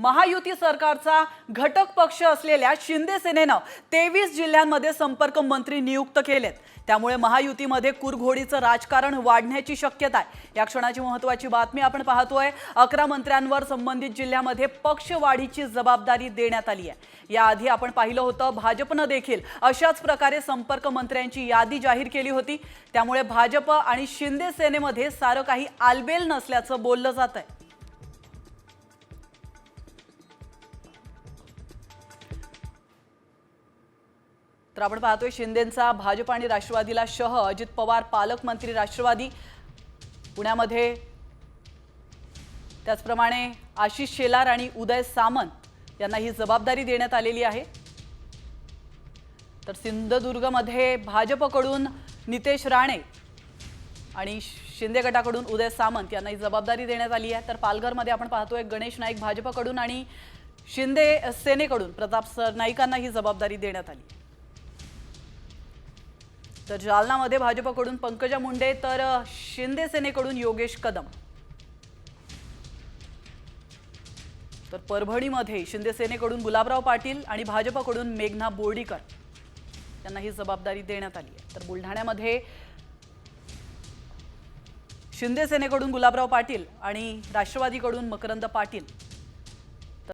महायुती सरकारचा घटक पक्ष असलेल्या शिंदे सेनेनं 23 जिल्ह्यांमध्ये संपर्क मंत्री नियुक्त केलेत। त्यामुळे महायुतीमध्ये कुरघोडीचं राजकारण वाढण्याची शक्यता आहे। या क्षणाची महत्त्वाची बातमी आपण पाहतोय। 11 मंत्र्यांवर संबंधित जिल्ह्यामध्ये पक्षवाढीची जबाबदारी देण्यात आली आहे। याआधी आपण पाहिलं होतं भाजपनं देखील अशाच प्रकारे संपर्क मंत्र्यांची यादी जाहीर केली होती। त्यामुळे भाजप आणि शिंदे सेनेमध्ये सारं काही आलबेल नसल्याचं बोललं जात आहे। तर आपण पाहतोय शिंदेंचा भाजप आणि राष्ट्रवादीला शह। अजित पवार पालकमंत्री राष्ट्रवादी पुण्यामध्ये, त्याचप्रमाणे आशिष शेलार आणि उदय सामंत यांना ही जबाबदारी देण्यात आलेली आहे। तर सिंधुदुर्गमध्ये भाजपकडून नितेश राणे आणि शिंदे गटाकडून उदय सामंत यांना ही जबाबदारी देण्यात आली आहे। तर पालघरमध्ये आपण पाहतोय गणेश नाईक भाजपकडून आणि शिंदे सेनेकडून प्रताप सरनाईकांना ही जबाबदारी देण्यात आली। तर जालनामध्ये भाजपकडून पंकजा मुंडे तर शिंदे सेनेकडून योगेश कदम। तर परभणीमध्ये शिंदे सेनेकडून गुलाबराव पाटील आणि भाजपकडून मेघना बोर्डीकर यांना ही जबाबदारी देण्यात आली आहे। तर बुलढाण्यामध्ये शिंदे सेनेकडून गुलाबराव पाटील आणि राष्ट्रवादीकडून मकरंद पाटील